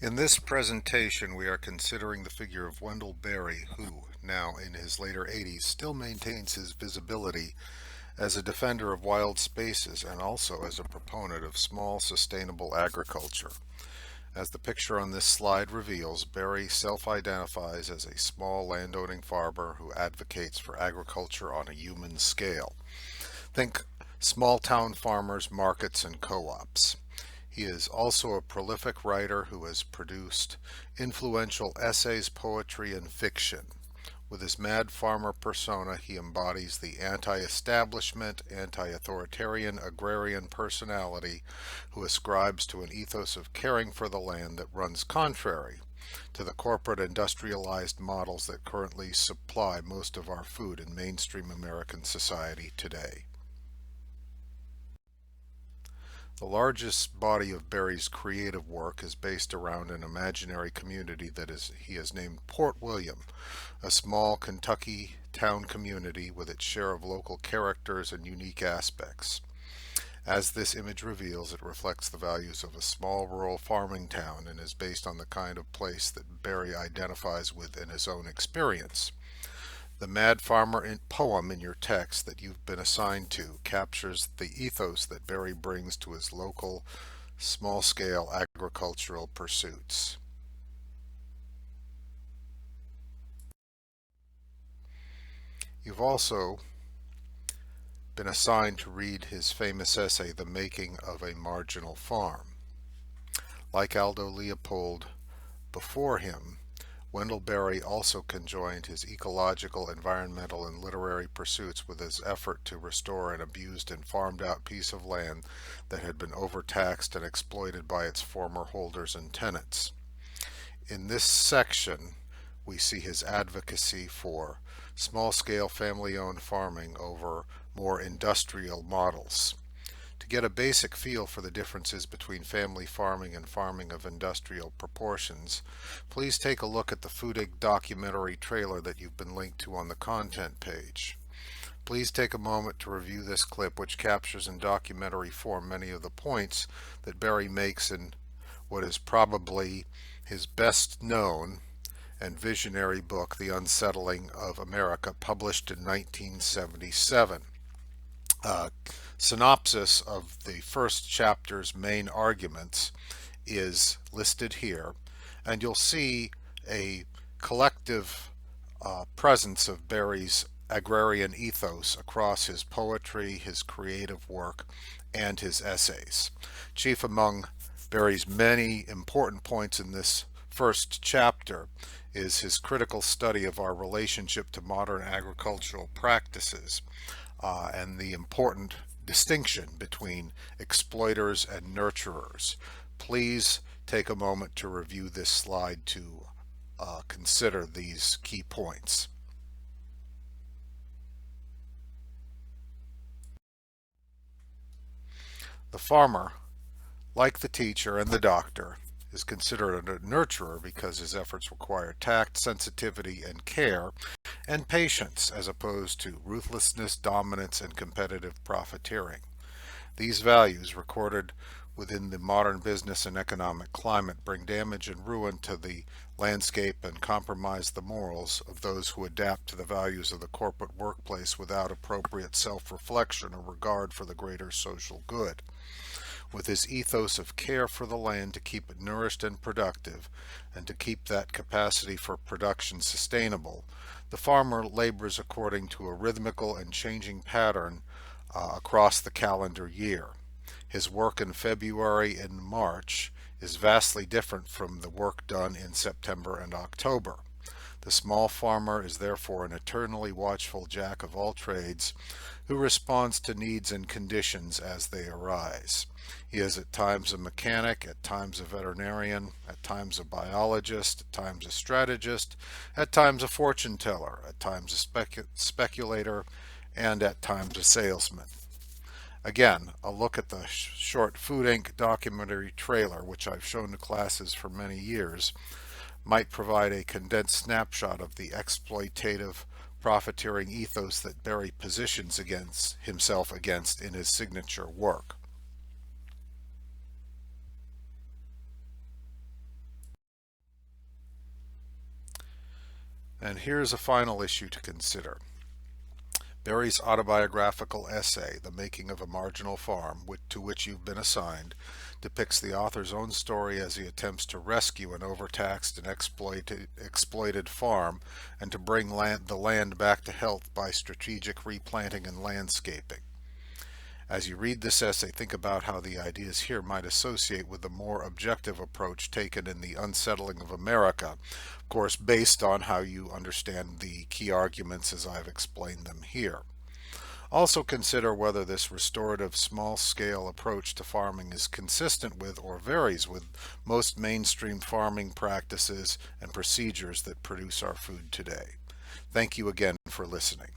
In this presentation, we are considering the figure of Wendell Berry, who, now in his later 80s, still maintains his visibility as a defender of wild spaces and also as a proponent of small, sustainable agriculture. As the picture on this slide reveals, Berry self-identifies as a small landowning farmer who advocates for agriculture on a human scale. Think small town farmers, markets, and co-ops. He is also a prolific writer who has produced influential essays, poetry, and fiction. With his mad farmer persona, he embodies the anti-establishment, anti-authoritarian agrarian personality who ascribes to an ethos of caring for the land that runs contrary to the corporate industrialized models that currently supply most of our food in mainstream American society today. The largest body of Berry's creative work is based around an imaginary community he has named Port William, a small Kentucky town community with its share of local characters and unique aspects. As this image reveals, it reflects the values of a small rural farming town and is based on the kind of place that Berry identifies with in his own experience. The Mad Farmer poem in your text that you've been assigned to captures the ethos that Berry brings to his local, small-scale agricultural pursuits. You've also been assigned to read his famous essay, The Making of a Marginal Farm. Like Aldo Leopold before him, Wendell Berry also conjoined his ecological, environmental, and literary pursuits with his effort to restore an abused and farmed out piece of land that had been overtaxed and exploited by its former holders and tenants. In this section, we see his advocacy for small-scale family-owned farming over more industrial models. To get a basic feel for the differences between family farming and farming of industrial proportions, please take a look at the Foodig documentary trailer that you've been linked to on the content page. Please take a moment to review this clip, which captures in documentary form many of the points that Berry makes in what is probably his best known and visionary book, The Unsettling of America, published in 1977. Synopsis of the first chapter's main arguments is listed here, and you'll see a collective presence of Berry's agrarian ethos across his poetry, his creative work, and his essays. Chief among Berry's many important points in this first chapter is his critical study of our relationship to modern agricultural practices and the important distinction between exploiters and nurturers. Please take a moment to review this slide to consider these key points. The farmer, like the teacher and the doctor, is considered a nurturer because his efforts require tact, sensitivity, and care, and patience as opposed to ruthlessness, dominance, and competitive profiteering. These values, recorded within the modern business and economic climate, bring damage and ruin to the landscape and compromise the morals of those who adapt to the values of the corporate workplace without appropriate self-reflection or regard for the greater social good. With his ethos of care for the land to keep it nourished and productive, and to keep that capacity for production sustainable, the farmer labors according to a rhythmical and changing pattern across the calendar year. His work in February and March is vastly different from the work done in September and October. The small farmer is therefore an eternally watchful jack of all trades who responds to needs and conditions as they arise. He is at times a mechanic, at times a veterinarian, at times a biologist, at times a strategist, at times a fortune teller, at times a speculator, and at times a salesman. Again, a look at the short Food Inc. documentary trailer, which I've shown to classes for many years, might provide a condensed snapshot of the exploitative, profiteering ethos that Berry positions himself against in his signature work. And here's a final issue to consider. Barry's autobiographical essay, The Making of a Marginal Farm, to which you've been assigned, depicts the author's own story as he attempts to rescue an overtaxed and exploited farm and to bring the land back to health by strategic replanting and landscaping. As you read this essay, think about how the ideas here might associate with the more objective approach taken in The Unsettling of America, of course based on how you understand the key arguments as I've explained them here. Also consider whether this restorative small-scale approach to farming is consistent with or varies with most mainstream farming practices and procedures that produce our food today. Thank you again for listening.